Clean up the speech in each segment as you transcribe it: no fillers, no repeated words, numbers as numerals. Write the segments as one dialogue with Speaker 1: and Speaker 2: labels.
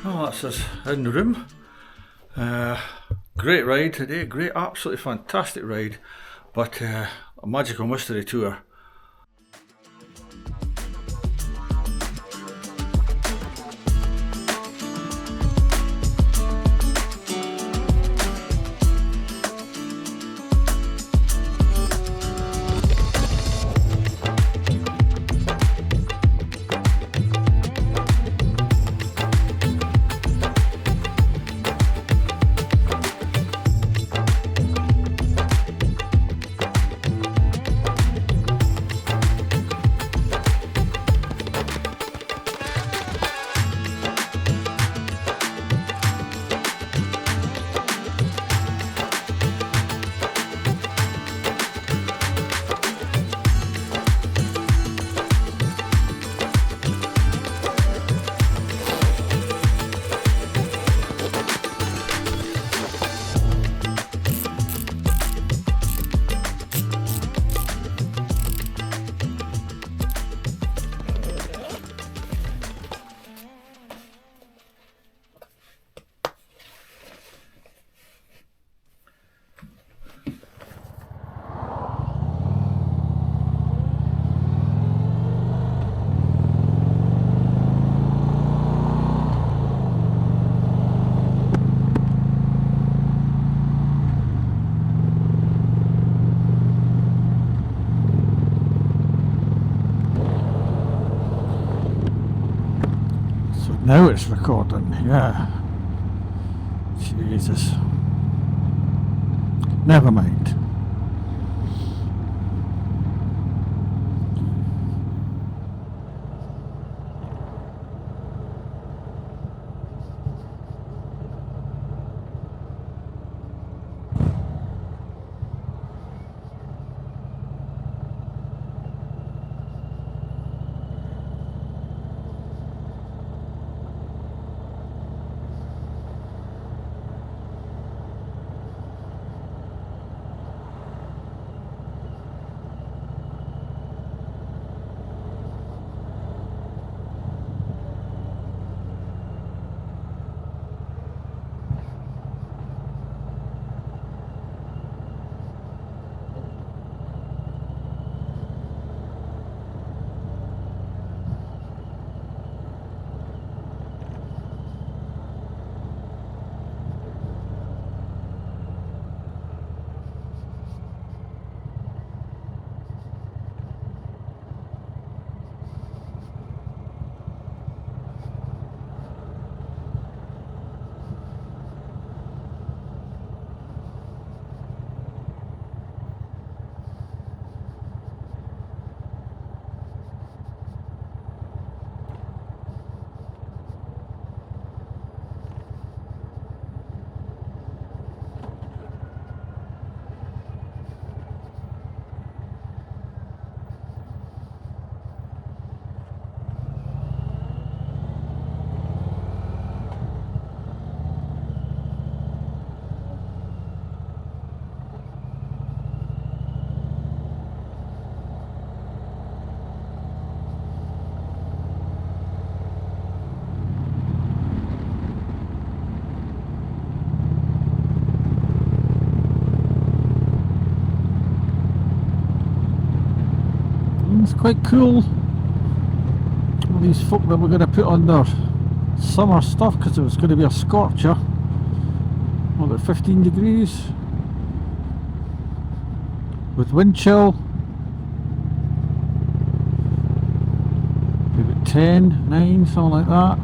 Speaker 1: Oh, that's us in the room. Great ride today, great, absolutely fantastic ride, but a magical mystery tour.
Speaker 2: Now it's recording, yeah. Jesus. Never mind. It's quite cool. All these folk that were going to put on their summer stuff because it was going to be a scorcher. What, about 15 degrees? With wind chill. Maybe 10, 9, something like that.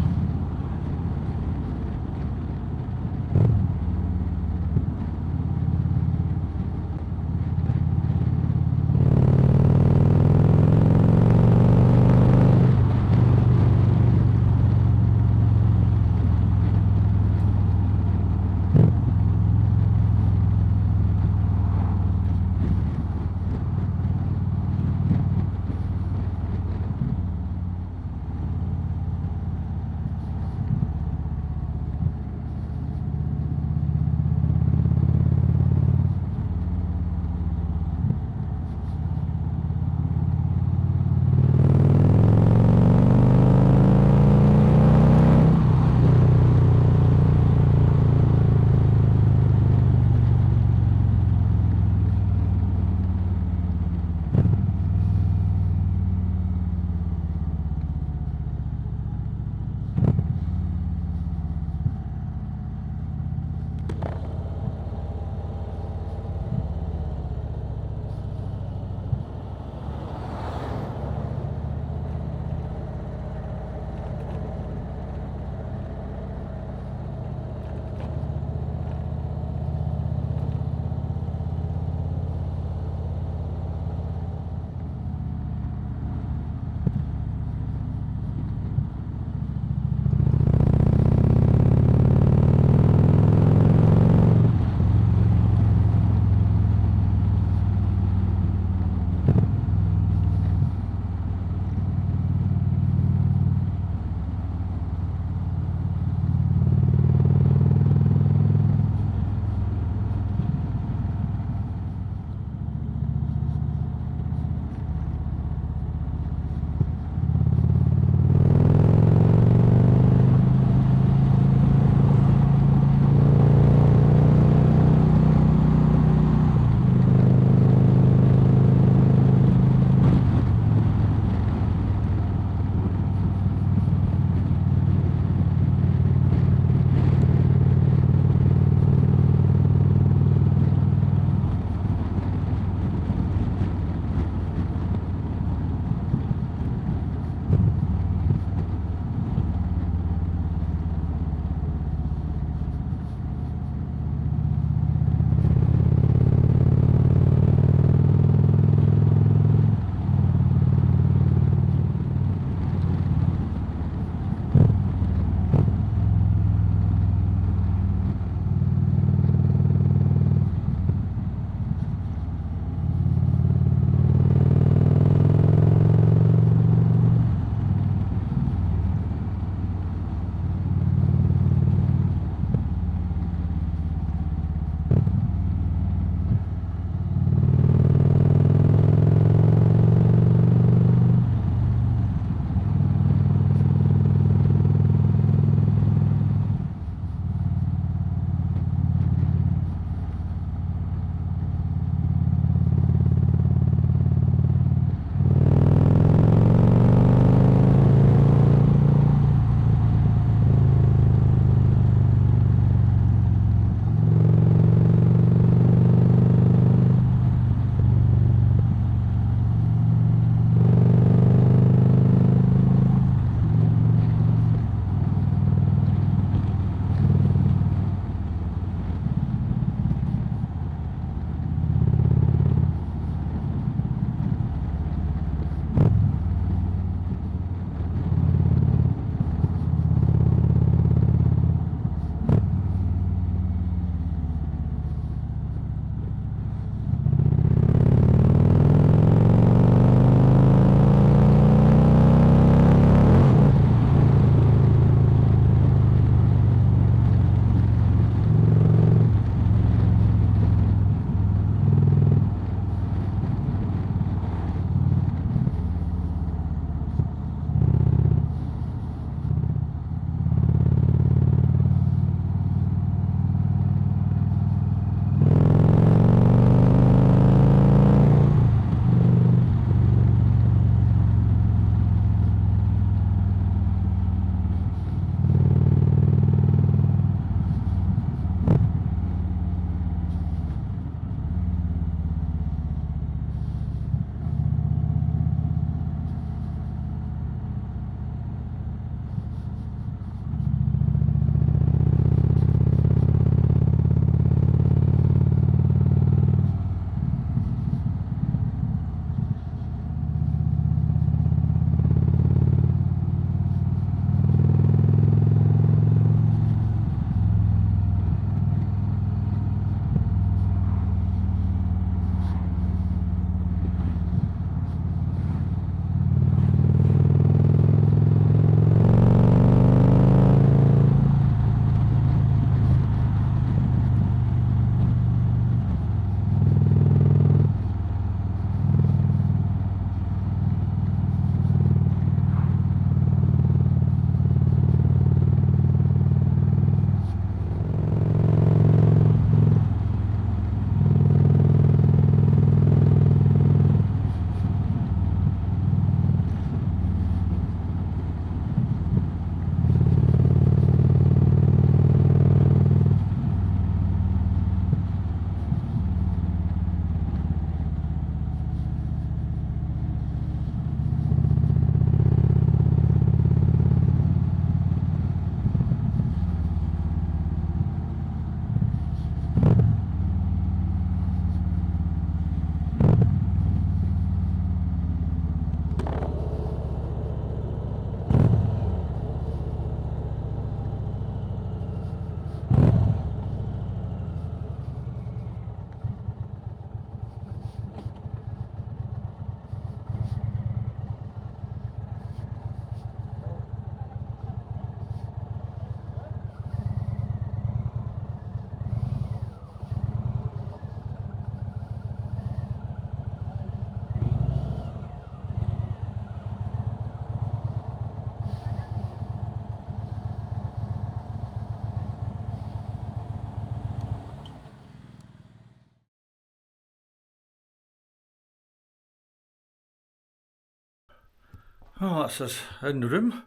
Speaker 1: Well, that's us in the room.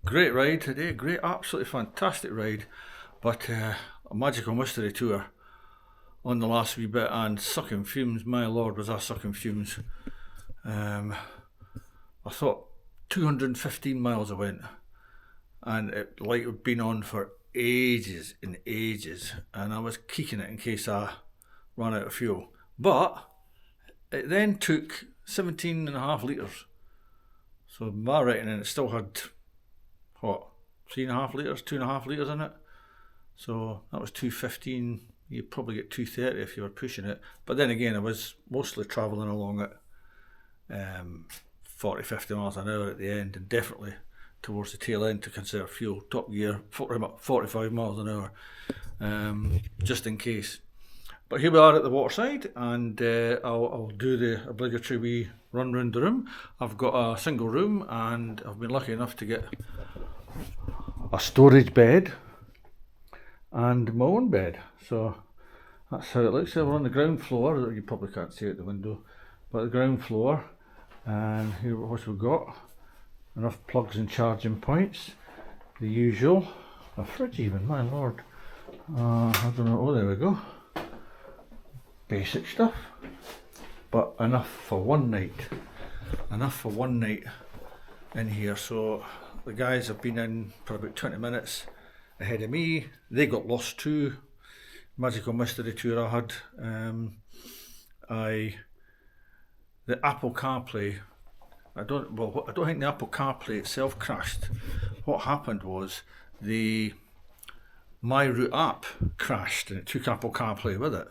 Speaker 1: Great ride today, great, absolutely fantastic ride, but a magical mystery tour on the last wee bit, and sucking fumes. My lord, was that sucking fumes. I thought 215 miles I went, and it like had been on for ages and ages, and I was kicking it in case I ran out of fuel. But it then took 17.5 litres. So my reckoning, it still had, what, 3.5 litres, 2.5 litres in it. So that was 215. You'd probably get 230 if you were pushing it. But then again, I was mostly travelling along at 40, 50 miles an hour at the end, and definitely towards the tail end to conserve fuel. Top gear, 45 miles an hour, just in case. But here we are at the waterside, and I'll do the obligatory wee run round the room. I've got a single room, and I've been lucky enough to get a storage bed and my own bed. So that's how it looks. We're on the ground floor. You probably can't see out the window, but the ground floor. And here what we've got. Enough plugs and charging points. The usual. A fridge even, my lord. I don't know. Oh, there we go. Basic stuff, but enough for one night. Enough for one night in here. So the guys have been in for about 20 minutes ahead of me. They got lost too. Magical mystery tour I had. The Apple CarPlay. I don't think the Apple CarPlay itself crashed. What happened was the My Route app crashed, and it took Apple CarPlay with it.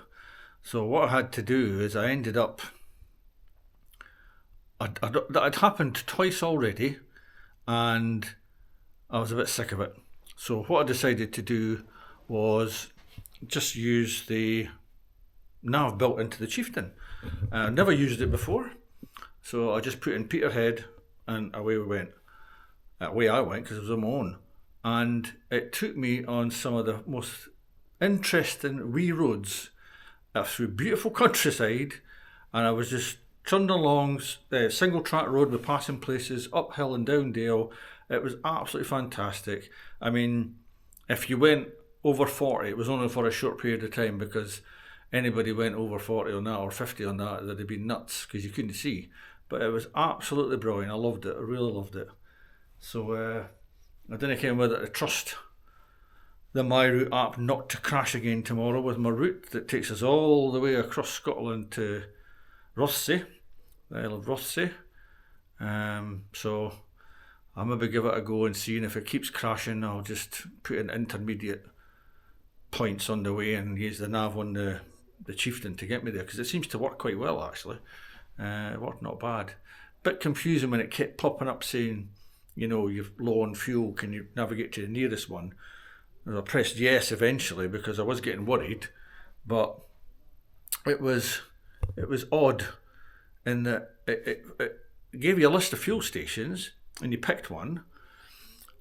Speaker 1: So what I had to do is I ended up, that had happened twice already, and I was a bit sick of it. So what I decided to do was just use the nav built into the Chieftain. I never used it before, so I just put in Peterhead, and away we went. Away I went because it was on my own, and it took me on some of the most interesting wee roads through beautiful countryside, and I was just trundling along single track road with passing places, uphill and down dale. It was absolutely fantastic. I mean, if you went over 40, it was only for a short period of time, because anybody went over 40 on that or 50 on that, they'd have been nuts because you couldn't see. But it was absolutely brilliant. I loved it. I really loved it. So I didn't care whether to trust the My Route app not to crash again tomorrow with my route that takes us all the way across Scotland to Rothesay, the Isle of Rothesay. So I'll maybe give it a go and see, and if it keeps crashing, I'll just put in intermediate points on the way and use the nav on the Chieftain to get me there, because it seems to work quite well actually. It worked not bad. Bit confusing when it kept popping up saying, you know, you're low on fuel, can you navigate to the nearest one? I pressed yes eventually because I was getting worried, but it was odd in that it gave you a list of fuel stations and you picked one,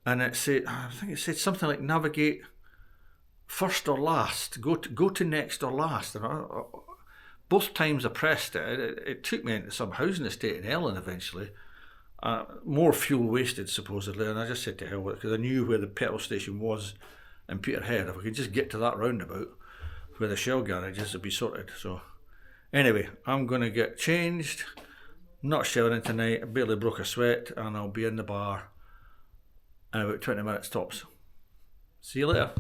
Speaker 1: and it said, I think it said something like navigate first or last, go to next or last, and both times I pressed it, it took me into some housing estate in Ellen eventually. More fuel wasted supposedly, and I just said to hell with it because I knew where the petrol station was in Peterhead. If I could just get to that roundabout where the Shell garage is, it'd be sorted. So anyway, I'm going to get changed. Not showering tonight. I barely broke a sweat, and I'll be in the bar in about 20 minutes tops. See you later.